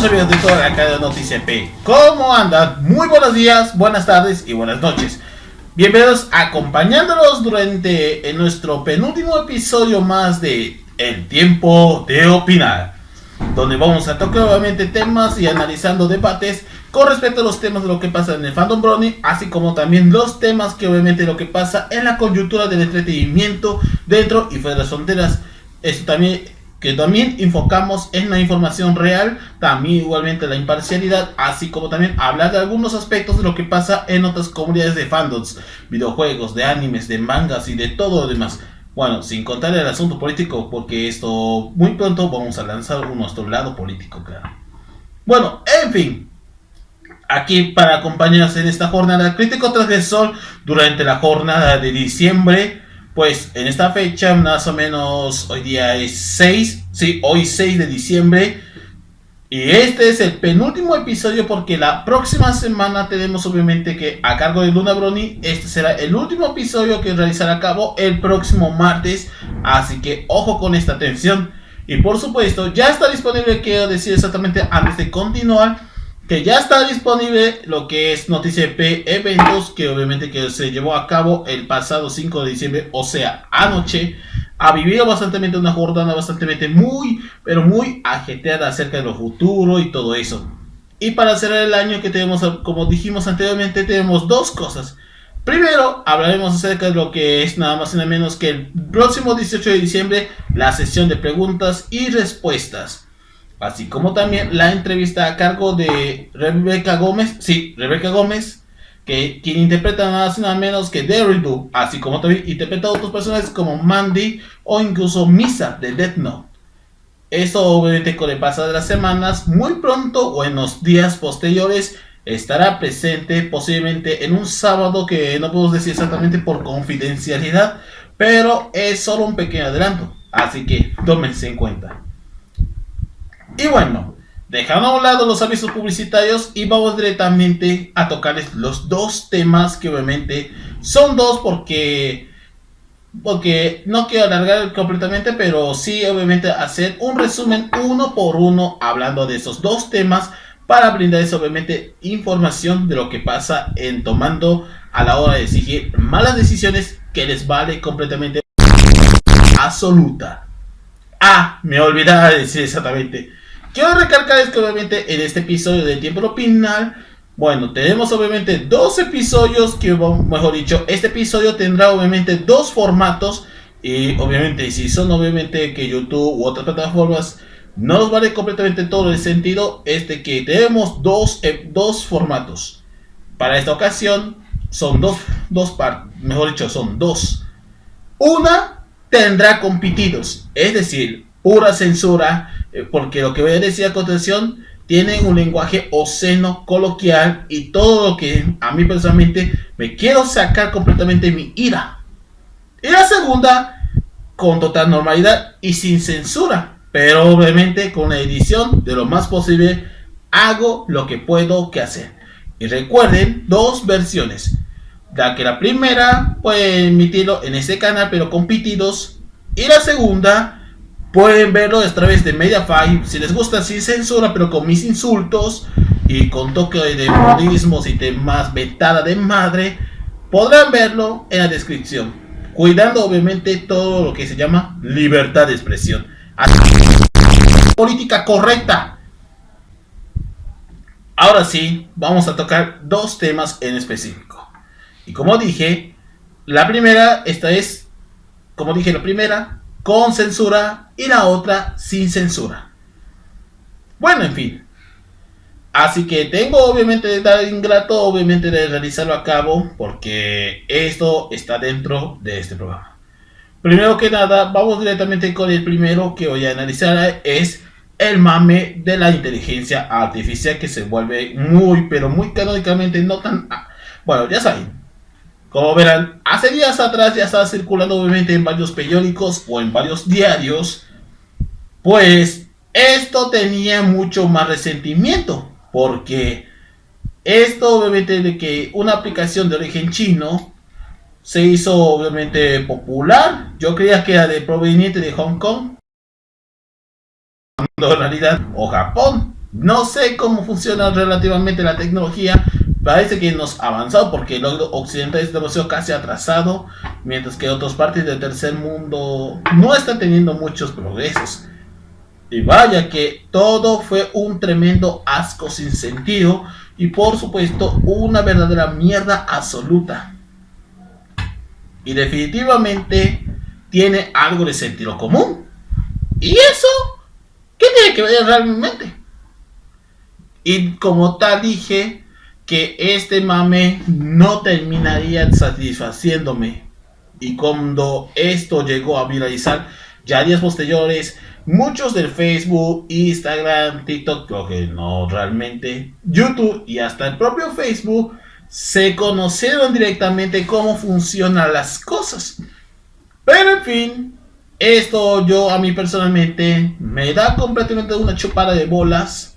amigos de toda la cadena Noticia P. ¿Cómo andan? Muy buenos días, buenas tardes y buenas noches. Bienvenidos acompañándonos durante nuestro penúltimo episodio más de El Tiempo de Opinar, donde vamos a tocar nuevamente temas y analizando debates con respecto a los temas de lo que pasa en el fandom Brony, así como también los temas que obviamente lo que pasa en la coyuntura del entretenimiento dentro y fuera de las fronteras. Esto también enfocamos en la información real, también igualmente la imparcialidad, así como también hablar de algunos aspectos de lo que pasa en otras comunidades de fandoms, videojuegos, de animes, de mangas y de todo lo demás. Bueno, sin contar el asunto político, porque esto muy pronto vamos a lanzar nuestro lado político, claro. Bueno, en fin, aquí para acompañarnos en esta jornada crítico transgresor durante la jornada de diciembre. Pues en esta fecha, más o menos, hoy día es 6, sí, hoy 6 de diciembre. Y este es el penúltimo episodio porque la próxima semana tenemos obviamente que a cargo de Luna Brony, este será el último episodio que realizará a cabo el próximo martes. Así que ojo con esta atención. Y por supuesto, ya está disponible, quiero decir exactamente antes de continuar, que ya está disponible lo que es Noticia P Eventos, que obviamente que se llevó a cabo el pasado 5 de diciembre, o sea, anoche. Ha vivido bastante una jornada bastante muy, pero muy ajetreada acerca de lo futuro y todo eso. Y para cerrar el año que tenemos, como dijimos anteriormente, tenemos dos cosas. Primero, hablaremos acerca de lo que es nada más y nada menos que el próximo 18 de diciembre, la sesión de preguntas y respuestas. Así como también la entrevista a cargo de Rebeca Gómez, quien interpreta nada más y nada menos que Deridu, así como también interpreta a otros personajes como Mandy o incluso Misa de Death Note. Eso obviamente con el paso de las semanas, muy pronto o en los días posteriores, estará presente posiblemente en un sábado que no podemos decir exactamente por confidencialidad, pero es solo un pequeño adelanto, así que tómense en cuenta. Y bueno, dejando a un lado los avisos publicitarios y vamos directamente a tocarles los dos temas que obviamente son dos porque no quiero alargar completamente, pero sí obviamente hacer un resumen uno por uno hablando de esos dos temas para brindarles obviamente información de lo que pasa en tomando a la hora de exigir malas decisiones que les vale completamente absoluta. Me olvidaba de decir exactamente. Quiero recalcar que obviamente en este episodio de Tiempo de Opinar, bueno, tenemos obviamente dos episodios que, mejor dicho, este episodio tendrá obviamente dos formatos. Y obviamente si son obviamente que YouTube u otras plataformas no nos vale completamente todo el sentido, que tenemos dos formatos. Para esta ocasión son dos partes, mejor dicho, son dos. Una tendrá compitidos, es decir, pura censura, porque lo que voy a decir a continuación tienen un lenguaje obsceno, coloquial y todo lo que a mí personalmente me quiero sacar completamente mi ira. Y la segunda, con total normalidad y sin censura, pero obviamente con la edición de lo más posible, hago lo que puedo que hacer. Y recuerden, dos versiones. La primera pueden emitirlo en este canal pero con pitidos, y la segunda pueden verlo a través de Mediafire si les gusta sin censura pero con mis insultos y con toque de modismos y temas vetada de madre. Podrán verlo en la descripción, cuidando obviamente todo lo que se llama libertad de expresión, política correcta. Ahora sí, vamos a tocar dos temas en específico. Y como dije, la primera con censura y la otra sin censura. Bueno, en fin. Así que tengo obviamente de dar ingrato, obviamente de realizarlo a cabo, porque esto está dentro de este programa. Primero que nada, vamos directamente con el primero que voy a analizar, es el mame de la inteligencia artificial que se vuelve muy, pero muy canónicamente no tan... Bueno, ya saben. Como verán, hace días atrás ya estaba circulando obviamente en varios periódicos o en varios diarios. Pues esto tenía mucho más resentimiento, porque esto obviamente de que una aplicación de origen chino se hizo obviamente popular. Yo creía que era proveniente de Hong Kong, cuando en realidad, o Japón, No sé cómo funciona relativamente la tecnología. Parece que nos ha avanzado porque el occidental es demasiado casi atrasado, mientras que otras partes del tercer mundo no están teniendo muchos progresos. Y vaya que todo fue un tremendo asco sin sentido y por supuesto una verdadera mierda absoluta. Y definitivamente tiene algo de sentido común. ¿Y eso qué tiene que ver realmente? Y como tal dije que este mame no terminaría satisfaciéndome. Y cuando esto llegó a viralizar, ya días posteriores, muchos del Facebook, Instagram, TikTok, creo que no realmente, YouTube y hasta el propio Facebook se conocieron directamente cómo funcionan las cosas. Pero en fin, esto yo a mí personalmente me da completamente una chupada de bolas.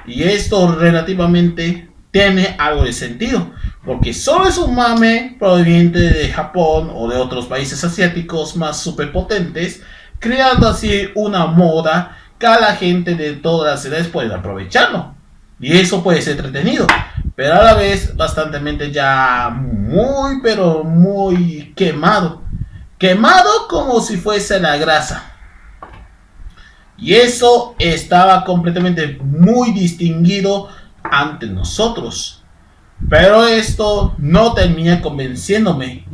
Y esto relativamente tiene algo de sentido, porque solo es un mame proveniente de Japón o de otros países asiáticos más superpotentes, creando así una moda que a la gente de todas las edades puede aprovecharlo. Y eso puede ser entretenido, pero a la vez bastante ya muy pero muy quemado. Quemado como si fuese la grasa. Y eso estaba completamente muy distinguido ante nosotros. Pero esto no termina convenciéndome.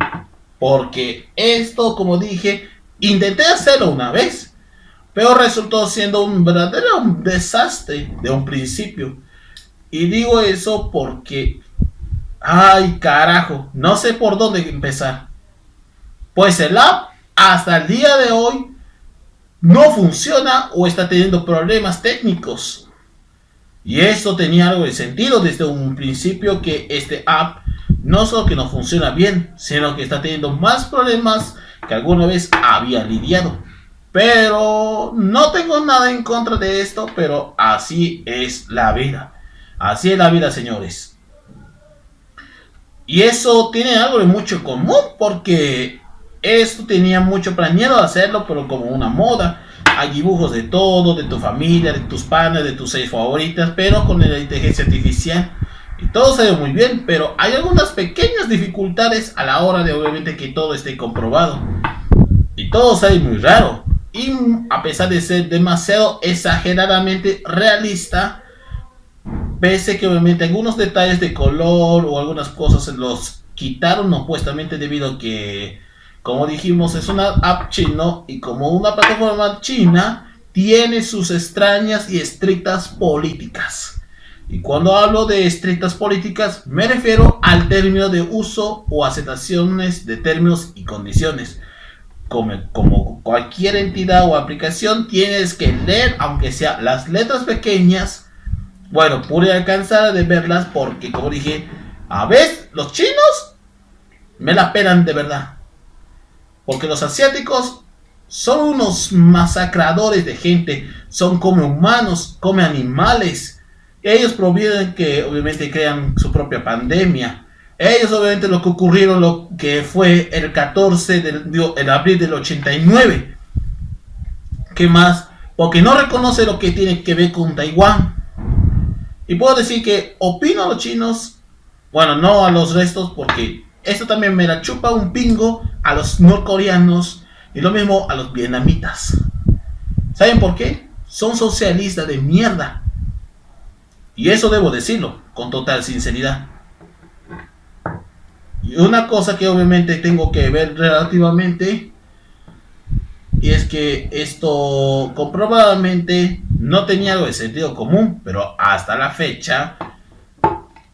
Porque esto, como dije, intenté hacerlo una vez. Pero resultó siendo un verdadero desastre de un principio. Y digo eso porque... ¡ay, carajo! No sé por dónde empezar. Pues el app, hasta el día de hoy, no funciona o está teniendo problemas técnicos. Y esto tenía algo de sentido desde un principio, que este app no solo que no funciona bien, sino que está teniendo más problemas que alguna vez había lidiado. Pero no tengo nada en contra de esto, pero así es la vida. Así es la vida, señores. Y eso tiene algo de mucho común, porque esto tenía mucho planeado hacerlo, pero como una moda. Hay dibujos de todo, de tu familia, de tus panas, de tus series favoritas, pero con la inteligencia artificial. Y todo se ve muy bien, pero hay algunas pequeñas dificultades a la hora de obviamente que todo esté comprobado. Y todo sale muy raro. Y a pesar de ser demasiado exageradamente realista, pese que obviamente algunos detalles de color o algunas cosas se los quitaron opuestamente debido a que, como dijimos, es una app chino y como una plataforma china tiene sus extrañas y estrictas políticas. Y cuando hablo de estrictas políticas me refiero al término de uso o aceptaciones de términos y condiciones. Como cualquier entidad o aplicación tienes que leer, aunque sea las letras pequeñas. Bueno, pude alcanzar de verlas porque, como dije, a veces los chinos me la pelan de verdad. Porque los asiáticos son unos masacradores de gente. Son como humanos, come animales. Ellos provienen que obviamente crean su propia pandemia. Ellos obviamente lo que ocurrieron, lo que fue el 14 de abril del 89. ¿Qué más? Porque no reconoce lo que tiene que ver con Taiwán. Y puedo decir que opino a los chinos, bueno, no a los restos, porque esto también me la chupa un pingo a los norcoreanos y lo mismo a los vietnamitas. ¿Saben por qué? Son socialistas de mierda. Y eso debo decirlo con total sinceridad. Y una cosa que obviamente tengo que ver relativamente, y es que esto comprobadamente no tenía algo de sentido común, pero hasta la fecha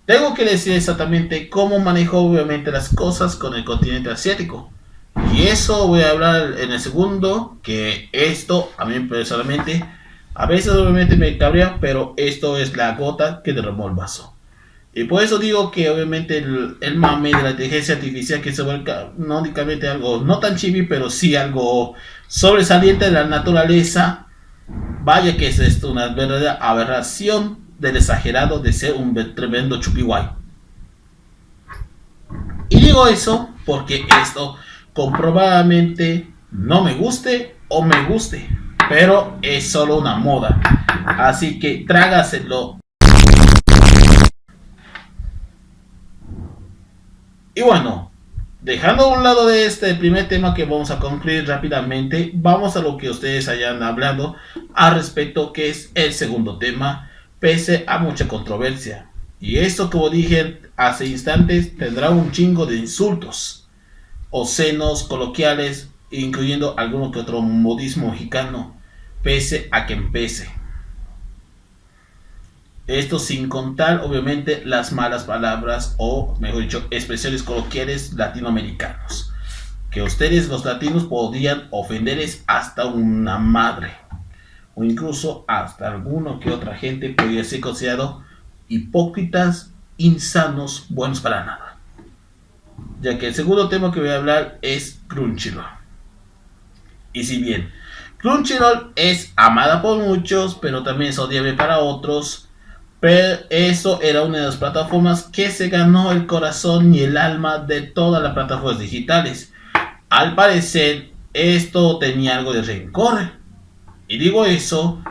tengo que decir exactamente cómo manejo obviamente las cosas con el continente asiático. Y eso voy a hablar en el segundo, que esto a mí personalmente a veces obviamente me cabrea, pero esto es la gota que derramó el vaso. Y por eso digo que obviamente el mame de la inteligencia artificial que se vuelve no únicamente algo no tan chibi, pero sí algo sobresaliente de la naturaleza. Vaya que es esto una verdadera aberración del exagerado de ser un tremendo chupiguay. Y digo eso porque esto comprobadamente no me guste o me guste, pero es solo una moda. Así que trágaselo. Y bueno, dejando a un lado de este primer tema que vamos a concluir rápidamente, vamos a lo que ustedes hayan hablado al respecto, que es el segundo tema, pese a mucha controversia. Y esto, como dije hace instantes, tendrá un chingo de insultos, obscenos, coloquiales, incluyendo alguno que otro modismo mexicano, pese a que empece. Esto sin contar, obviamente, las malas palabras o, mejor dicho, expresiones coloquiales latinoamericanos. Que ustedes, los latinos, podrían ofenderles hasta una madre. O incluso hasta alguno que otra gente podría ser considerado hipócritas, insanos, buenos para nada. Ya que el segundo tema que voy a hablar es Crunchyroll. Y si bien Crunchyroll es amada por muchos, pero también es odiable para otros, pero eso era una de las plataformas que se ganó el corazón y el alma de todas las plataformas digitales. Al parecer, esto tenía algo de rencor. Y digo eso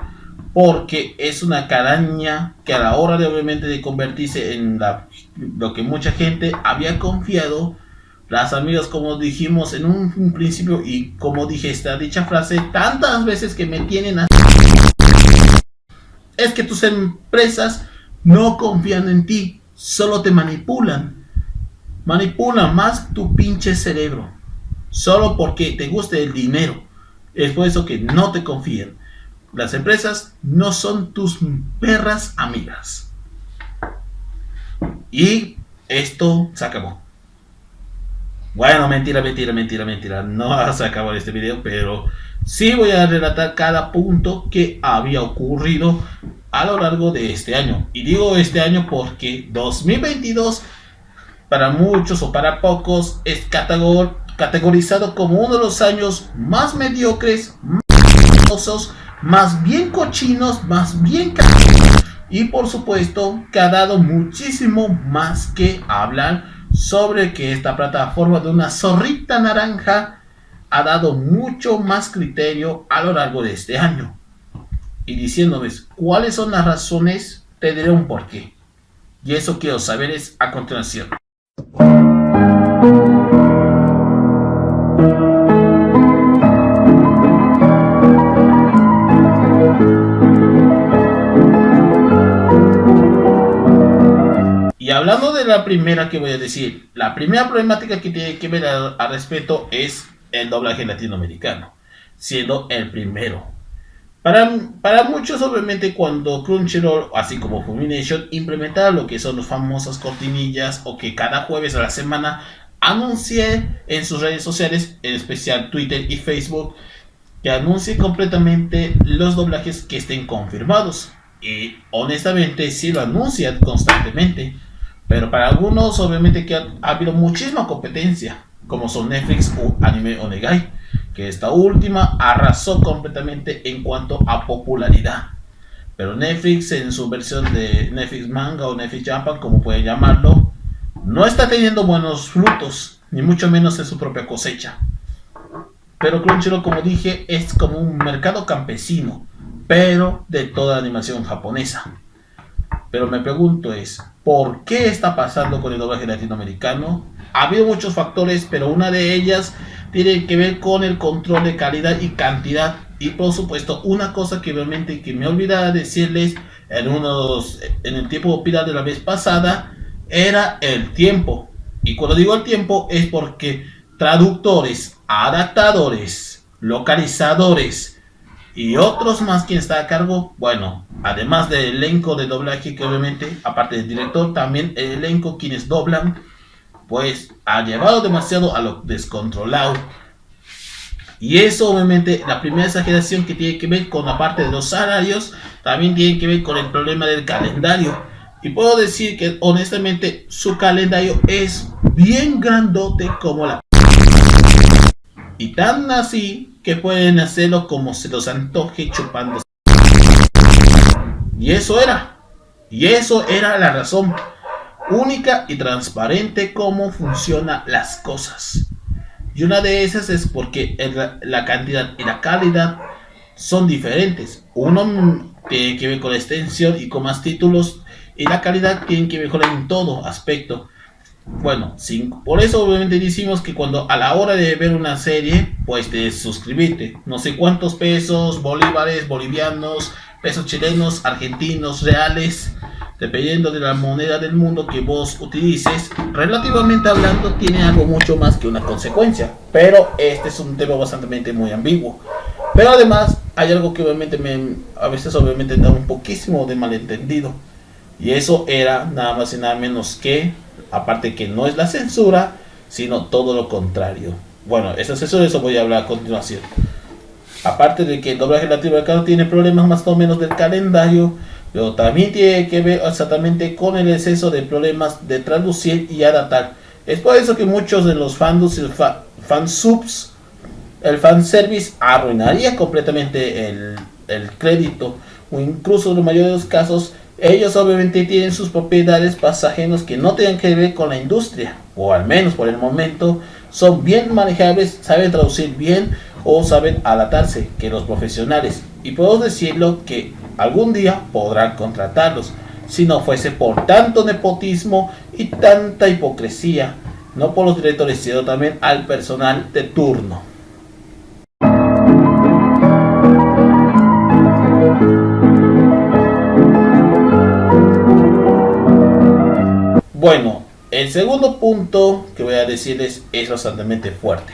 porque es una caraña que a la hora de obviamente de convertirse en lo que mucha gente había confiado, las amigas, como dijimos en un principio y como dije esta dicha frase tantas veces que me tienen así, es que tus empresas no confían en ti, solo te manipulan. Manipulan más tu pinche cerebro, solo porque te guste el dinero. Es por eso que no te confían. Las empresas no son tus perras amigas. Y esto se acabó. Bueno, mentira. No se acabó este video, pero sí voy a relatar cada punto que había ocurrido a lo largo de este año. Y digo este año porque 2022 para muchos o para pocos es categorizado como uno de los años más mediocres, más costosos, más bien cochinos, más bien caros. Y por supuesto que ha dado muchísimo más que hablar sobre que esta plataforma de una zorrita naranja ha dado mucho más criterio a lo largo de este año. Y diciéndome cuáles son las razones, te diré un porqué. Y eso quiero saber es a continuación. Y hablando de la primera que voy a decir, la primera problemática que tiene que ver al respecto es el doblaje latinoamericano, siendo el primero. Para muchos, obviamente, cuando Crunchyroll, así como Funimation, implementaron lo que son las famosas cortinillas o que cada jueves a la semana anuncie en sus redes sociales, en especial Twitter y Facebook, que anuncie completamente los doblajes que estén confirmados. Y honestamente, sí lo anuncian constantemente. Pero para algunos, obviamente, que ha habido muchísima competencia, como son Netflix o Anime Onegai, que esta última arrasó completamente en cuanto a popularidad. Pero Netflix, en su versión de Netflix Manga o Netflix Japan, como pueden llamarlo, no está teniendo buenos frutos, ni mucho menos en su propia cosecha. Pero Crunchyroll, como dije, es como un mercado campesino, pero de toda la animación japonesa. Pero me pregunto ¿por qué está pasando con el doblaje latinoamericano? Ha habido muchos factores, pero una de ellas tiene que ver con el control de calidad y cantidad. Y por supuesto, una cosa que realmente que me olvidaba decirles en el tiempo pirata de la vez pasada, era el tiempo. Y cuando digo el tiempo es porque traductores, adaptadores, localizadores y otros más quien está a cargo, bueno, además del elenco de doblaje, que obviamente, aparte del director, también el elenco quienes doblan, pues ha llevado demasiado a lo descontrolado. Y eso obviamente, la primera exageración que tiene que ver con la parte de los salarios, también tiene que ver con el problema del calendario. Y puedo decir que honestamente su calendario es bien grandote como la... Y tan así que pueden hacerlo como se los antoje chupando. Y eso era la razón única y transparente cómo funcionan las cosas. Y una de esas es porque la cantidad y la calidad son diferentes. Uno tiene que ver con la extensión y con más títulos, y la calidad tiene que mejorar en todo aspecto. Bueno, por eso obviamente decimos que cuando a la hora de ver una serie, pues de suscribirte, no sé cuántos pesos, bolívares, bolivianos, pesos chilenos, argentinos, reales, dependiendo de la moneda del mundo que vos utilices, relativamente hablando tiene algo mucho más que una consecuencia, pero este es un tema bastante muy ambiguo. Pero además hay algo que obviamente a veces obviamente da un poquísimo de malentendido, y eso era nada más y nada menos que, aparte que no es la censura, sino todo lo contrario. Bueno, eso voy a hablar a continuación. Aparte de que el doblaje latinoamericano tiene problemas más o menos del calendario, pero también tiene que ver exactamente con el exceso de problemas de traducir y adaptar. Es por eso que muchos de los fansubs, el fanservice arruinaría completamente el crédito, o incluso en la mayoría de los casos, ellos obviamente tienen sus propiedades pasajeros que no tienen que ver con la industria, o al menos por el momento son bien manejables, saben traducir bien o saben adaptarse que los profesionales, y puedo decirlo que algún día podrán contratarlos, si no fuese por tanto nepotismo y tanta hipocresía, no por los directores sino también al personal de turno. Bueno, el segundo punto que voy a decirles es bastante fuerte.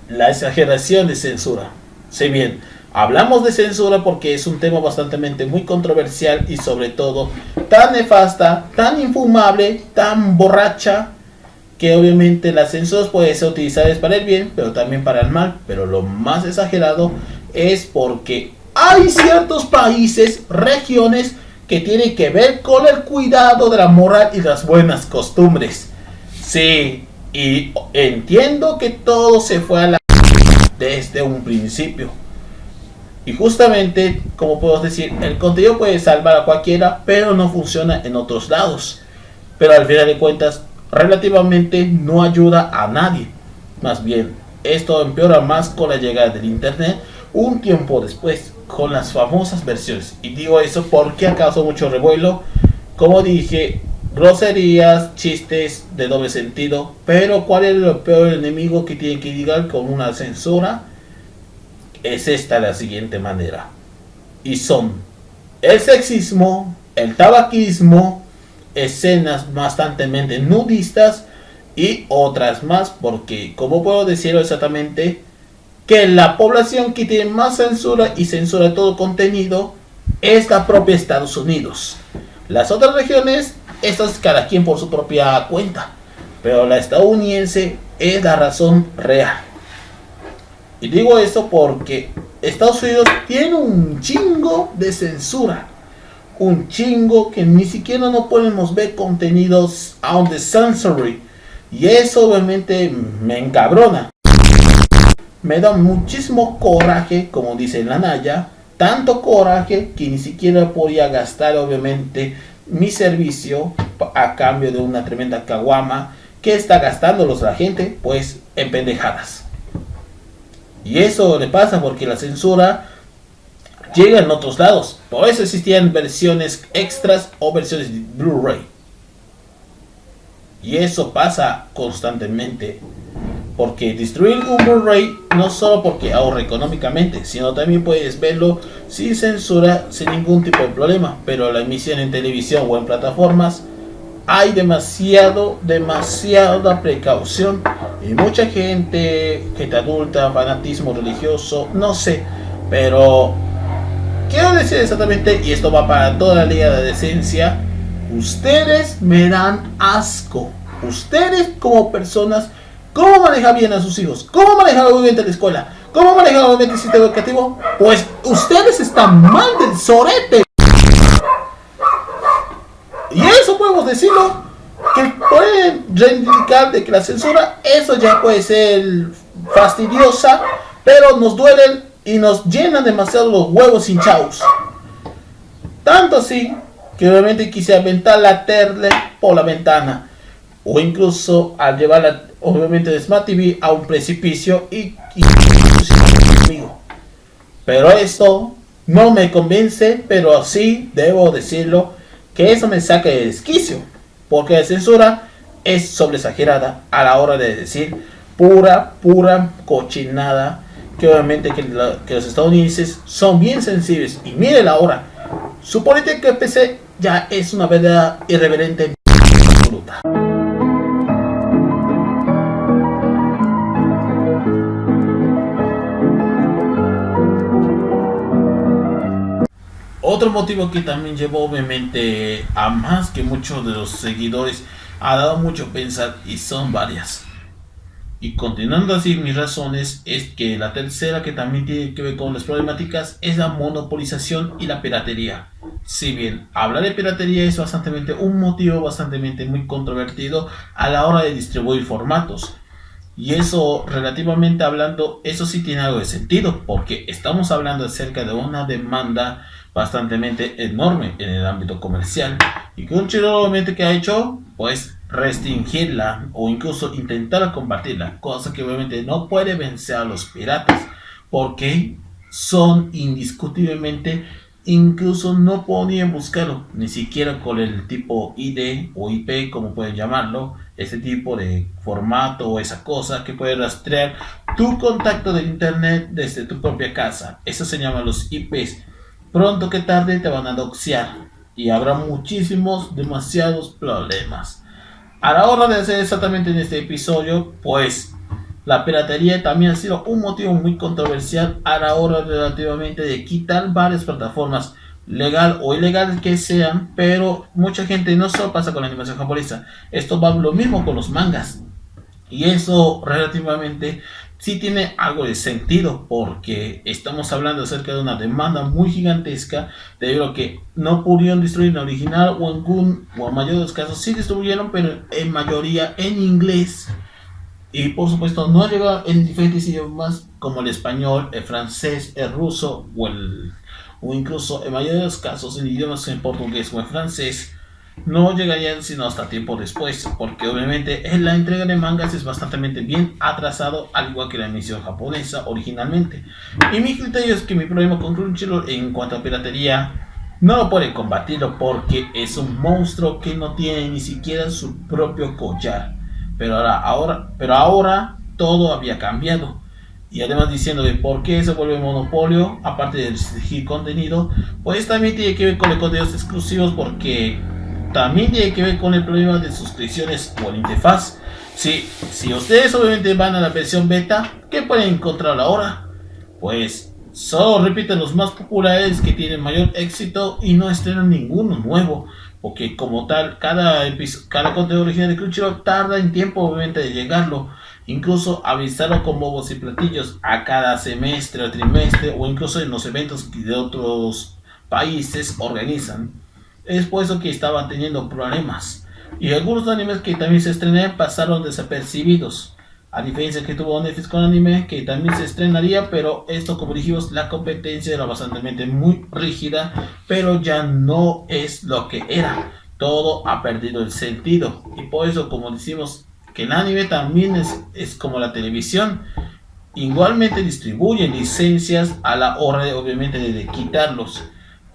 La exageración de censura. Si bien hablamos de censura porque es un tema bastante muy controversial y sobre todo tan nefasta, tan infumable, tan borracha, que obviamente la censura puede ser utilizada para el bien, pero también para el mal. Pero lo más exagerado es porque hay ciertos países, regiones, que tienen que ver con el cuidado de la moral y las buenas costumbres. Sí, y entiendo que todo se fue a la desde un principio. Y justamente, como puedo decir, el contenido puede salvar a cualquiera, pero no funciona en otros lados. Pero al final de cuentas, relativamente no ayuda a nadie. Más bien, esto empeora más con la llegada del internet un tiempo después, con las famosas versiones. Y digo eso porque causó mucho revuelo. Como dije, groserías, chistes de doble sentido. Pero ¿cuál es el peor enemigo que tienen que lidiar con una censura? Es esta la siguiente manera. Y son el sexismo, el tabaquismo, escenas bastante nudistas y otras más. Porque, ¿cómo puedo decirlo exactamente? Que la población que tiene más censura y censura todo contenido es la propia Estados Unidos. Las otras regiones, estas cada quien por su propia cuenta, pero la estadounidense es la razón real. Y digo esto porque Estados Unidos tiene un chingo de censura, un chingo que ni siquiera no podemos ver contenidos on the censory, y eso obviamente me encabrona. Me da muchísimo coraje, como dice la Naya, tanto coraje que ni siquiera podía gastar obviamente mi servicio a cambio de una tremenda caguama que está gastándolos la gente pues en pendejadas. Y eso le pasa porque la censura llega en otros lados. Por eso existían versiones extras o versiones de Blu-ray. Y eso pasa constantemente. Porque distribuir un Blu-ray no solo porque ahorra económicamente, sino también puedes verlo sin censura, sin ningún tipo de problema. Pero la emisión en televisión o en plataformas hay demasiada precaución. Y mucha gente adulta, fanatismo religioso, no sé. Pero quiero decir exactamente, y esto va para toda la liga de decencia, ustedes me dan asco. Ustedes como personas, ¿cómo manejar bien a sus hijos? ¿Cómo manejar obviamente la escuela? ¿Cómo manejar obviamente el sistema educativo? Pues ustedes están mal del sorete. Y eso podemos decirlo, que pueden reivindicar de que la censura, eso ya puede ser fastidiosa, pero nos duelen y nos llenan demasiado los huevos hinchados. Tanto así que obviamente quise aventar la tele por la ventana, o incluso al llevarla obviamente de Smart TV a un precipicio y conmigo. Pero esto no me convence, pero sí debo decirlo que eso me saca de desquicio, porque la censura es sobreexagerada a la hora de decir pura cochinada, que obviamente que los estadounidenses son bien sensibles. Y miren ahora, su política de PC ya es una verdad irreverente absoluta. Otro motivo que también llevó obviamente a más que muchos de los seguidores ha dado mucho a pensar, y son varias. Y continuando así mis razones, es que la tercera, que también tiene que ver con las problemáticas, es la monopolización y la piratería. Si bien hablar de piratería es un motivo bastante muy controvertido a la hora de distribuir formatos. Y eso, relativamente hablando, eso sí tiene algo de sentido, porque estamos hablando acerca de una demanda bastante enorme en el ámbito comercial. Y Crunchyroll obviamente que ha hecho, pues restringirla o incluso intentar combatirla, cosa que obviamente no puede vencer a los piratas, porque son indiscutiblemente, incluso no podían buscarlo, ni siquiera con el tipo ID o IP, como pueden llamarlo, ese tipo de formato o esa cosa que puede rastrear tu contacto de internet desde tu propia casa. Eso se llama los IPs. Pronto que tarde te van a doxear y habrá demasiados problemas. A la hora de hacer exactamente en este episodio, pues la piratería también ha sido un motivo muy controversial a la hora relativamente de quitar varias plataformas, legal o ilegal que sean, pero mucha gente no solo pasa con la animación japonesa, esto va lo mismo con los mangas. Y eso relativamente sí tiene algo de sentido, porque estamos hablando acerca de una demanda muy gigantesca debido a que no pudieron distribuir el original, o en mayor de los casos sí distribuyeron, pero en mayoría en inglés. Y por supuesto no llega en diferentes idiomas como el español, el francés, el ruso o incluso en mayoría de los casos en idiomas en portugués o en francés. No llegarían sino hasta tiempo después, porque obviamente la entrega de mangas es bastante bien atrasado, al igual que la emisión japonesa originalmente. Y mi criterio es que mi problema con Crunchyroll en cuanto a piratería no lo puede combatirlo, porque es un monstruo que no tiene ni siquiera su propio collar. Pero ahora todo había cambiado. Y además diciendo de por qué se vuelve monopolio, aparte de exigir contenido, pues también tiene que ver con los contenidos exclusivos, porque también tiene que ver con el problema de suscripciones o la interfaz. Si ustedes obviamente van a la versión beta, ¿qué pueden encontrar ahora? Pues solo repiten los más populares que tienen mayor éxito y no estrenan ninguno nuevo, porque como tal, cada contenido original de Crunchyroll tarda en tiempo obviamente de llegarlo. Incluso avisarlo con bobos y platillos a cada semestre o trimestre, o incluso en los eventos que de otros países organizan. Es por eso que estaban teniendo problemas. Y algunos animes que también se estrenaron pasaron desapercibidos. A diferencia que tuvo Netflix con anime, que también se estrenaría, pero esto, como dijimos, la competencia era bastante muy rígida, pero ya no es lo que era. Todo ha perdido el sentido. Y por eso, como decimos, que el anime también es como la televisión. Igualmente distribuyen licencias a la hora de, obviamente, de quitarlos.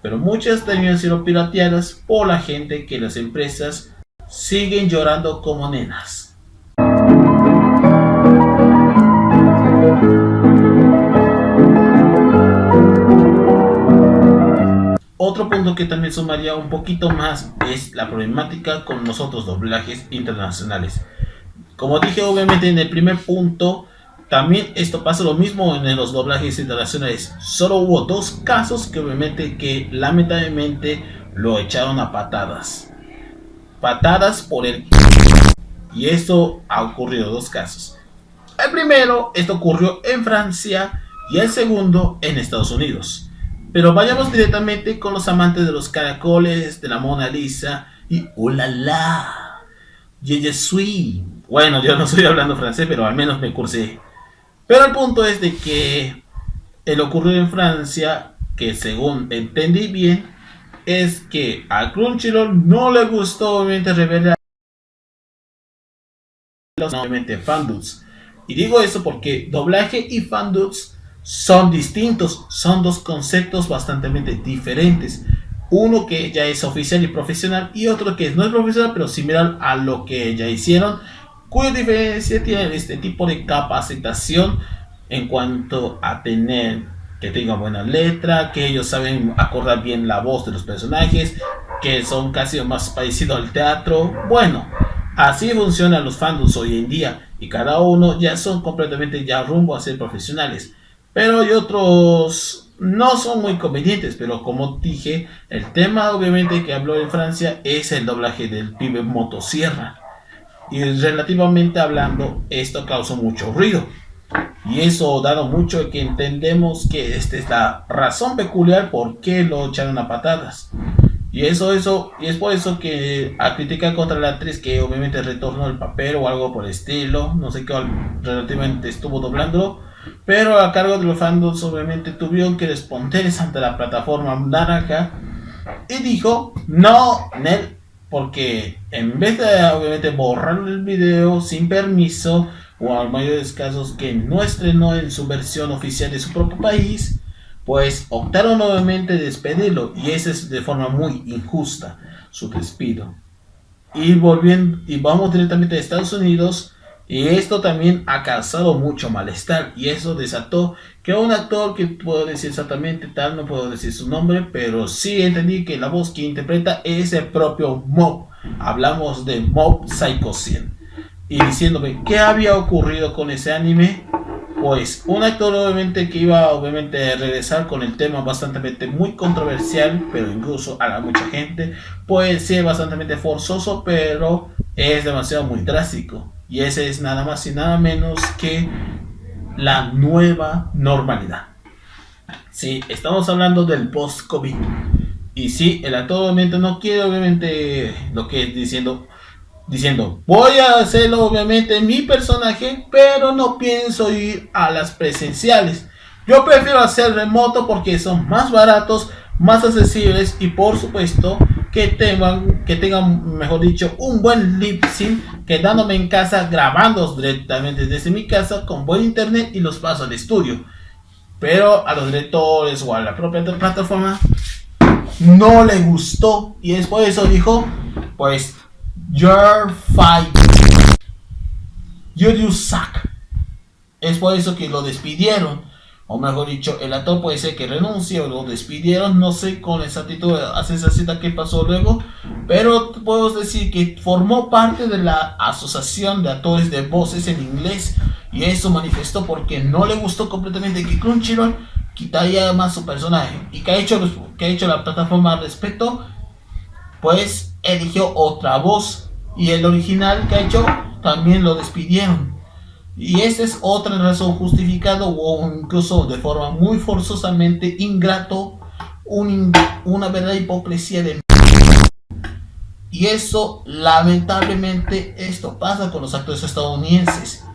Pero muchas terminan siendo pirateadas por la gente, que las empresas siguen llorando como nenas. Otro punto que también sumaría un poquito más es la problemática con los otros doblajes internacionales. Como dije obviamente en el primer punto, también esto pasa lo mismo en los doblajes internacionales. Solo hubo dos casos que obviamente que lamentablemente lo echaron a patadas. Patadas por el... Y esto ha ocurrido dos casos. El primero, esto ocurrió en Francia, y el segundo en Estados Unidos. Pero vayamos directamente con los amantes de los caracoles, de la Mona Lisa y ¡ulala! Je suis. Bueno, yo no estoy hablando francés, pero al menos me cursé. Pero el punto es de que el ocurrido en Francia, que según entendí bien, es que a Crunchyroll no le gustó obviamente revelar obviamente fandubs. Y digo eso porque doblaje y fandubs son distintos, son dos conceptos bastante diferentes. Uno que ya es oficial y profesional y otro que no es profesional pero similar a lo que ya hicieron, cuya diferencia tiene este tipo de capacitación en cuanto a tener que tenga buena letra, que ellos saben acordar bien la voz de los personajes, que son casi más parecidos al teatro. Bueno, así funcionan los fandoms hoy en día y cada uno ya son completamente ya rumbo a ser profesionales. Pero hay otros no son muy convenientes, pero como dije, el tema obviamente que habló en Francia es el doblaje del pibe motosierra. Y relativamente hablando, esto causó mucho ruido. Y eso dado mucho que entendemos que esta es la razón peculiar por qué lo echaron a patadas. Y y es por eso que a criticar contra la actriz que obviamente retornó el papel o algo por el estilo, no sé qué relativamente estuvo doblándolo, pero a cargo de los fandoms obviamente tuvieron que responder ante la plataforma naranja y dijo, no, Nel, porque en vez de obviamente borrar el video sin permiso o al mayor de los casos que no estrenó en su versión oficial de su propio país, pues optaron nuevamente despedirlo y esa es de forma muy injusta su despido. Y vamos directamente a Estados Unidos y esto también ha causado mucho malestar y eso desató que un actor que puedo decir exactamente tal, no puedo decir su nombre, pero sí entendí que la voz que interpreta es el propio Mob. Hablamos de Mob Psycho 100 y diciéndome qué había ocurrido con ese anime. Pues un actor obviamente que iba obviamente a regresar con el tema bastante muy controversial, pero incluso a mucha gente puede ser bastante forzoso, pero es demasiado muy drástico. Y ese es nada más y nada menos que la nueva normalidad. Sí, estamos hablando del post-COVID. Y sí, el actor obviamente no quiere obviamente lo que es diciendo, voy a hacerlo obviamente mi personaje, pero no pienso ir a las presenciales. Yo prefiero hacer remoto porque son más baratos, más accesibles y por supuesto que tengan mejor dicho, un buen lip sync quedándome en casa grabando directamente desde mi casa con buen internet y los paso al estudio. Pero a los directores o a la propia plataforma no le gustó y es por eso dijo, pues you're fired. You suck. Es por eso que lo despidieron. O mejor dicho, el actor puede ser que renuncie o lo despidieron. No sé con exactitud a esa cita que pasó luego. Pero puedo decir que formó parte de la Asociación de Actores de Voces en Inglés. Y eso manifestó porque no le gustó completamente que Crunchyroll quitaría más su personaje. ¿Y qué ha hecho la plataforma al respecto? Pues eligió otra voz y el original que ha hecho también lo despidieron. Y esa es otra razón justificada o incluso de forma muy forzosamente ingrato, una verdadera hipocresía de... Y eso lamentablemente esto pasa con los actores estadounidenses.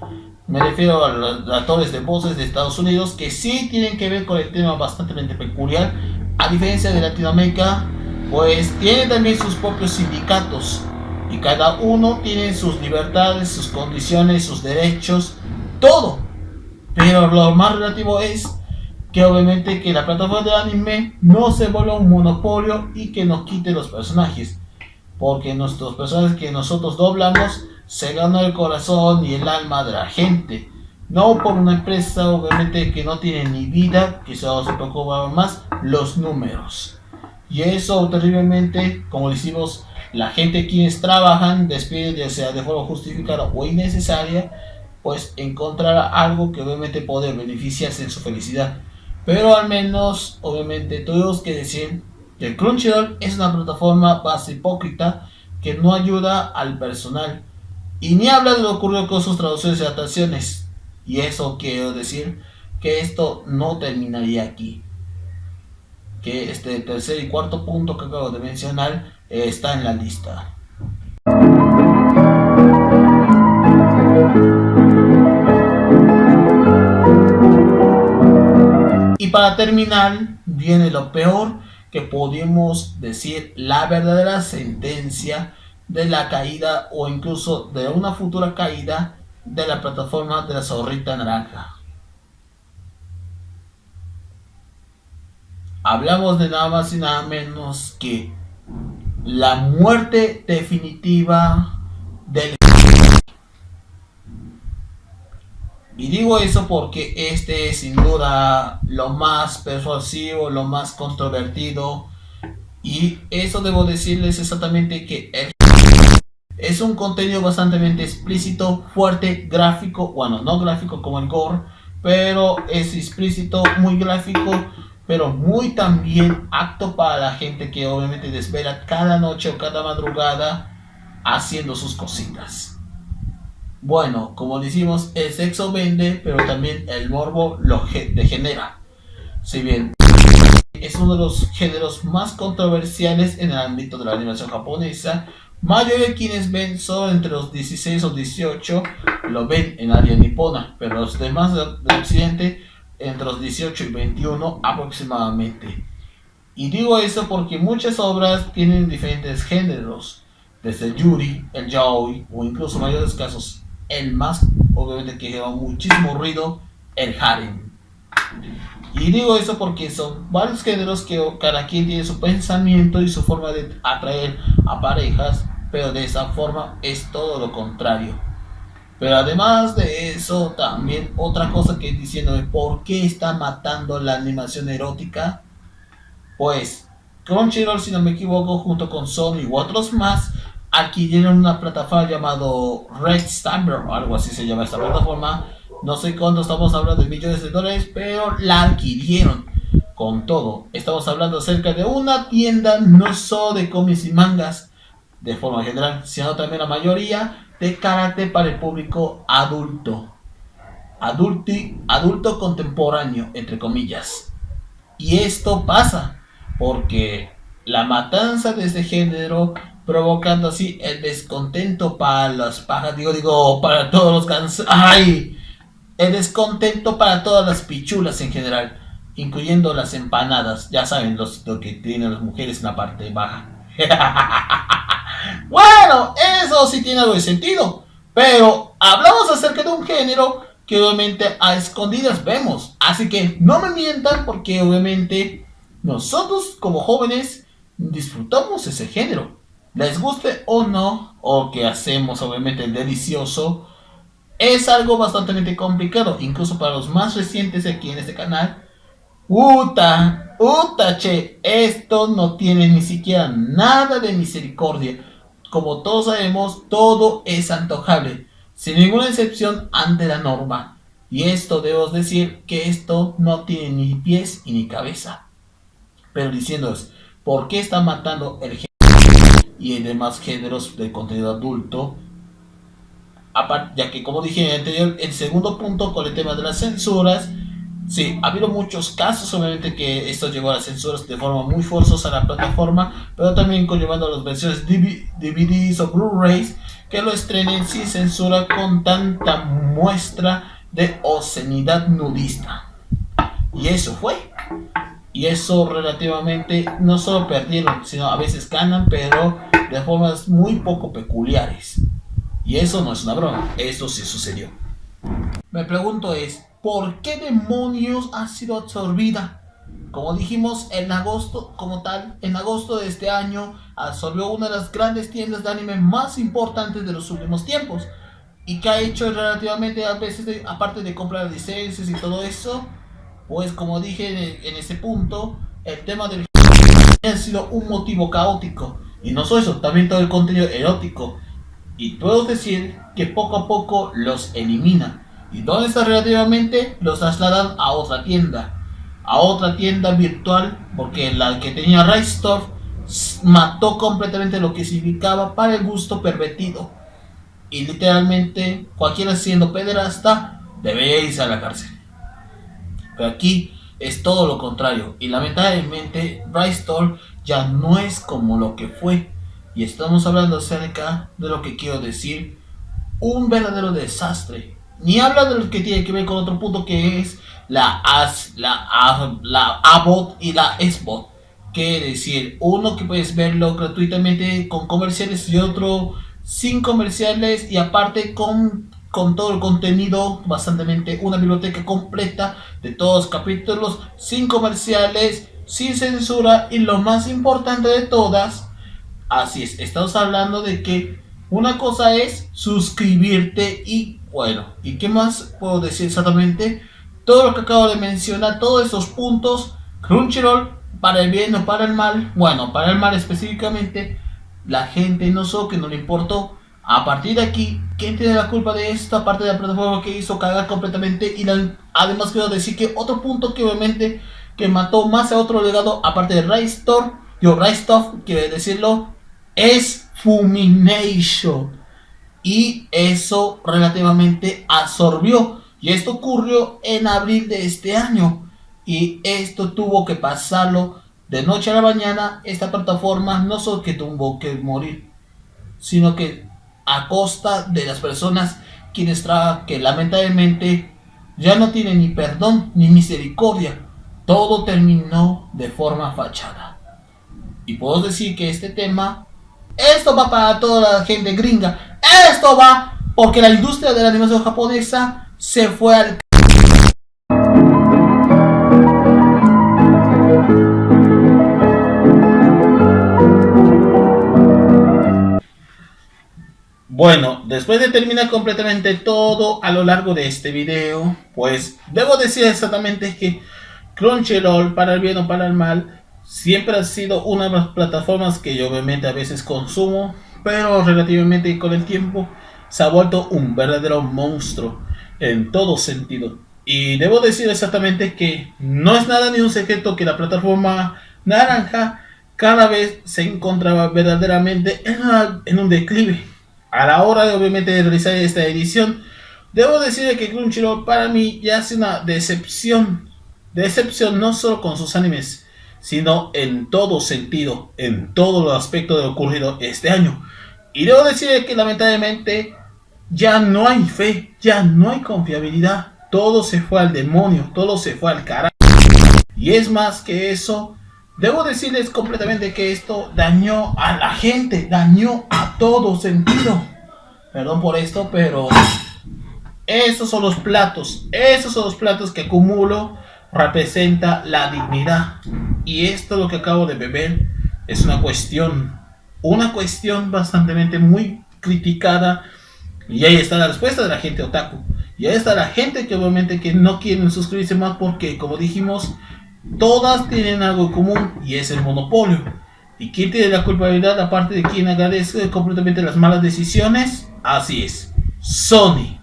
Me refiero a los actores de voces de Estados Unidos que sí tienen que ver con el tema bastante peculiar. A diferencia de Latinoamérica, pues tienen también sus propios sindicatos y cada uno tiene sus libertades, sus condiciones, sus derechos, todo. Pero lo más relativo es que obviamente que la plataforma de anime no se vuelva un monopolio y que nos quite los personajes, porque nuestros personajes que nosotros doblamos se ganan el corazón y el alma de la gente, no por una empresa obviamente que no tiene ni vida, que solo se preocupa más los números. Y eso terriblemente, como decimos, la gente quienes trabajan despiden, ya sea de forma justificada o innecesaria, pues encontrará algo que obviamente puede beneficiarse en su felicidad. Pero al menos, obviamente, tuvimos que decir que Crunchyroll es una plataforma bastante hipócrita que no ayuda al personal. Y ni habla de lo ocurrido con sus traducciones y adaptaciones. Y eso quiero decir que esto no terminaría aquí. Que este tercer y cuarto punto que acabo de mencionar está en la lista. Y para terminar, viene lo peor que podemos decir, la verdadera sentencia de la caída o incluso de una futura caída de la plataforma de la zorrita naranja. Hablamos de nada más y nada menos que la muerte definitiva del... Y digo eso porque este es sin duda lo más persuasivo, lo más controvertido. Y eso debo decirles exactamente que es un contenido bastante explícito, fuerte, gráfico, bueno, no gráfico como el gore, pero es explícito, muy gráfico, pero muy también apto para la gente que obviamente desvela cada noche o cada madrugada haciendo sus cositas. Bueno, como decimos, el sexo vende, pero también el morbo lo degenera. Si bien es uno de los géneros más controversiales en el ámbito de la animación japonesa, mayoría de quienes ven solo entre los 16 o 18 lo ven en área nipona, pero los demás del occidente entre los 18 y 21 aproximadamente. Y digo eso porque muchas obras tienen diferentes géneros, desde el yuri, el yaoi o incluso en mayores casos el más obviamente que lleva muchísimo ruido, el harem. Y digo eso porque son varios géneros que cada quien tiene su pensamiento y su forma de atraer a parejas, pero de esa forma es todo lo contrario. Pero además de eso, también otra cosa que diciéndome por qué está matando la animación erótica, pues Crunchyroll, si no me equivoco, junto con Sony u otros más, adquirieron una plataforma llamado Red Stammer o algo así se llama esta plataforma. No sé cuánto estamos hablando de millones de dólares, pero la adquirieron con todo. Estamos hablando acerca de una tienda no solo de cómics y mangas de forma general, sino también la mayoría de karate para el público adulto. Adulto contemporáneo, entre comillas. Y esto pasa porque la matanza de este género provocando así el descontento para las pajas, digo, para todos los cansados. ¡Ay! El descontento para todas las pichulas en general, incluyendo las empanadas. Ya saben lo que tienen las mujeres en la parte baja. Bueno, eso sí tiene algo de sentido. Pero hablamos acerca de un género que obviamente a escondidas vemos. Así que no me mientan porque obviamente nosotros como jóvenes disfrutamos ese género. Les guste o no, o que hacemos obviamente el delicioso, es algo bastante complicado, incluso para los más recientes aquí en este canal. Che, esto no tiene ni siquiera nada de misericordia. Como todos sabemos, todo es antojable, sin ninguna excepción ante la norma. Y esto debo decir que esto no tiene ni pies y ni cabeza. Pero diciéndoles, ¿por qué está matando el género y demás géneros de contenido adulto? Ya que como dije en el anterior, el segundo punto con el tema de las censuras, sí, ha habido muchos casos obviamente que esto llevó a las censuras de forma muy forzosa a la plataforma, pero también conllevando a las versiones DVDs o Blu-rays que lo estrenen sin censura con tanta muestra de obscenidad nudista. Y eso fue. Y eso relativamente no solo perdieron, sino a veces ganan, pero de formas muy poco peculiares. Y eso no es una broma, eso sí sucedió. Me pregunto es, ¿por qué demonios ha sido absorbida? Como dijimos, en agosto, como tal, en agosto de este año, absorbió una de las grandes tiendas de anime más importantes de los últimos tiempos. Y que ha hecho relativamente, a veces, aparte de comprar licencias y todo eso, pues como dije en ese punto, el tema del ha sido un motivo caótico. Y no solo eso, también todo el contenido erótico. Y puedo decir que poco a poco los eliminan. ¿Y dónde está relativamente? Los trasladan a otra tienda virtual, porque la que tenía Raystorf mató completamente lo que significaba para el gusto pervertido. Y literalmente cualquiera siendo pederasta debería irse a la cárcel. Pero aquí es todo lo contrario. Y lamentablemente Raystorf ya no es como lo que fue. Y estamos hablando acerca de lo que quiero decir, un verdadero desastre. Ni habla de lo que tiene que ver con otro punto que es la ABOT y la SBOT. Que decir, uno que puedes verlo gratuitamente con comerciales y otro sin comerciales y aparte con todo el contenido, bastante una biblioteca completa de todos los capítulos, sin comerciales sin censura y lo más importante de todas, así es, estamos hablando de que una cosa es suscribirte y bueno, ¿y qué más puedo decir exactamente? Todo lo que acabo de mencionar, todos esos puntos, Crunchyroll, para el bien o para el mal, bueno, para el mal específicamente, la gente no solo que no le importó. A partir de aquí, ¿quién tiene la culpa de esta parte de la plataforma que hizo cagar completamente? Además quiero decir que otro punto que obviamente que mató más a otro legado, aparte de Raistoff, quiero decirlo, es Fumination. Y eso relativamente absorbió. Y esto ocurrió en abril de este año. Y esto tuvo que pasarlo de noche a la mañana. Esta plataforma no solo que tuvo que morir, sino que a costa de las personas que lamentablemente ya no tienen ni perdón ni misericordia. Todo terminó de forma fachada. Y puedo decir que este tema, esto va para toda la gente gringa. Esto va porque la industria de la animación japonesa se fue al... Bueno, después de terminar completamente todo a lo largo de este video, pues debo decir exactamente que Crunchyroll, para el bien o para el mal, siempre ha sido una de las plataformas que yo obviamente a veces consumo, pero relativamente con el tiempo se ha vuelto un verdadero monstruo en todo sentido. Y debo decir exactamente que no es nada ni un secreto que la plataforma naranja cada vez se encontraba verdaderamente en un declive. A la hora de obviamente de realizar esta edición, debo decir que Crunchyroll para mí ya es una decepción. Decepción no solo con sus animes, sino en todo sentido, en todo los aspectos de lo ocurrido este año. Y debo decir que lamentablemente ya no hay fe, ya no hay confiabilidad. Todo se fue al demonio, todo se fue al carajo. Y es más que eso, debo decirles completamente que esto dañó a la gente, dañó a todo sentido. Perdón por esto, pero esos son los platos que acumulo, representa la dignidad. Y esto lo que acabo de beber es una cuestión bastante muy criticada. Y ahí está la respuesta de la gente otaku. Y ahí está la gente que obviamente que no quieren suscribirse más porque, como dijimos, todas tienen algo en común y es el monopolio. ¿Y quién tiene la culpabilidad aparte de quien agradece completamente las malas decisiones? Así es, Sony.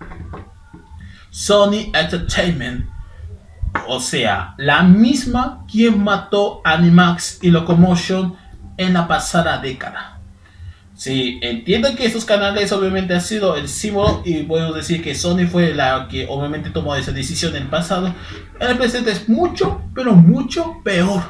Sony Entertainment. O sea, la misma quien mató Animax y Locomotion en la pasada década. Sí, entiendo que estos canales obviamente han sido el símbolo y puedo decir que Sony fue la que obviamente tomó esa decisión en el pasado. En el presente es mucho, pero mucho peor.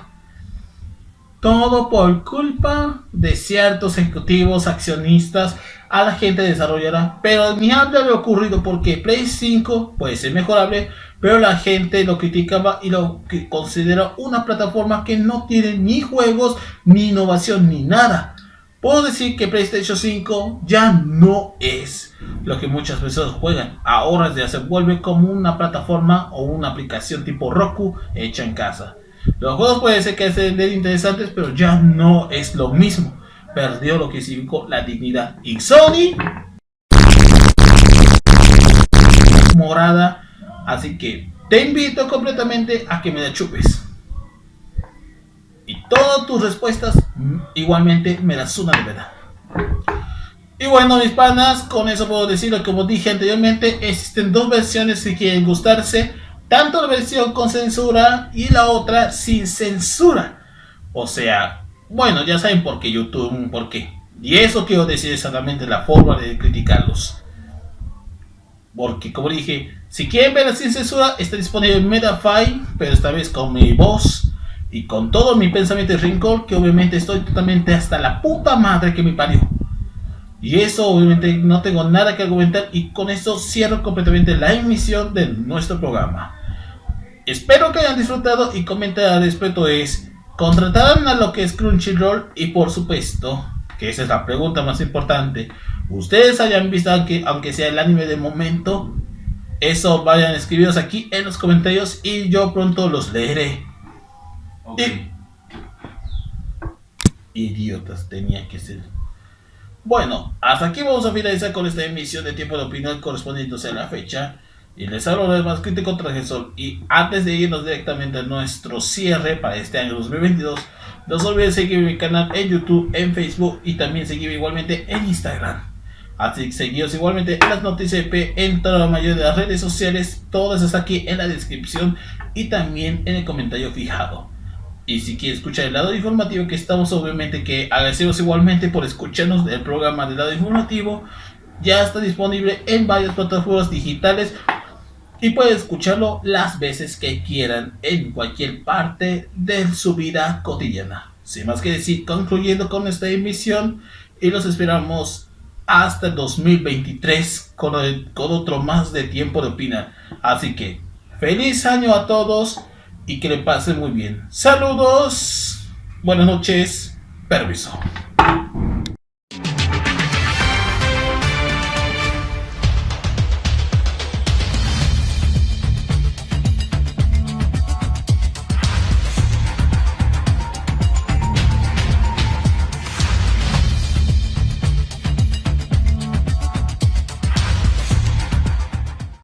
Todo por culpa de ciertos ejecutivos, accionistas, a la gente desarrolladora. Pero ni habla de ocurrido porque Play 5 puede ser mejorable, pero la gente lo criticaba y lo considera una plataforma que no tiene ni juegos, ni innovación, ni nada. Puedo decir que PlayStation 5 ya no es lo que muchas personas juegan. Ahora ya se vuelve como una plataforma o una aplicación tipo Roku hecha en casa. Los juegos pueden ser que sean interesantes, pero ya no es lo mismo. Perdió lo que significó la dignidad. Y Sony morada. Así que te invito completamente a que me la chupes. Y todas tus respuestas igualmente me las suman de verdad. Y bueno, mis panas, con eso puedo decirlo. Como dije anteriormente, existen dos versiones si quieren gustarse. Tanto la versión con censura y la otra sin censura. O sea, bueno, ya saben por qué YouTube, por qué. Y eso quiero decir exactamente la forma de criticarlos. Porque como dije, si quieren verla sin censura, está disponible en Metafy, pero esta vez con mi voz y con todo mi pensamiento y rincón, que obviamente estoy totalmente hasta la puta madre que me parió. Y eso obviamente no tengo nada que argumentar y con eso cierro completamente la emisión de nuestro programa. Espero que hayan disfrutado y comenten al respecto es, ¿contratarán a lo que es Crunchyroll? Y por supuesto, que esa es la pregunta más importante, ustedes hayan visto aunque sea el anime de momento, eso vayan a escribiros aquí en los comentarios y yo pronto los leeré. Okay. Idiotas, tenía que ser. Bueno, hasta aquí vamos a finalizar con esta emisión de Tiempo de Opinión correspondiente a la fecha. Y les hablo del más crítico transgresor. Y antes de irnos directamente a nuestro cierre para este año 2022, no se olviden seguir mi canal en YouTube, en Facebook y también seguirme igualmente en Instagram. Así que seguidos igualmente en las noticias EP en toda la mayoría de las redes sociales. Todas están aquí en la descripción y también en el comentario fijado. Y si quieres escuchar el lado informativo que estamos, obviamente que agradecemos igualmente por escucharnos el programa del lado informativo. Ya está disponible en varias plataformas digitales y pueden escucharlo las veces que quieran en cualquier parte de su vida cotidiana. Sin más que decir, concluyendo con esta emisión y los esperamos hasta el 2023 con otro más de Tiempo de Opinar. Así que feliz año a todos y que le pasen muy bien. Saludos, buenas noches, permiso.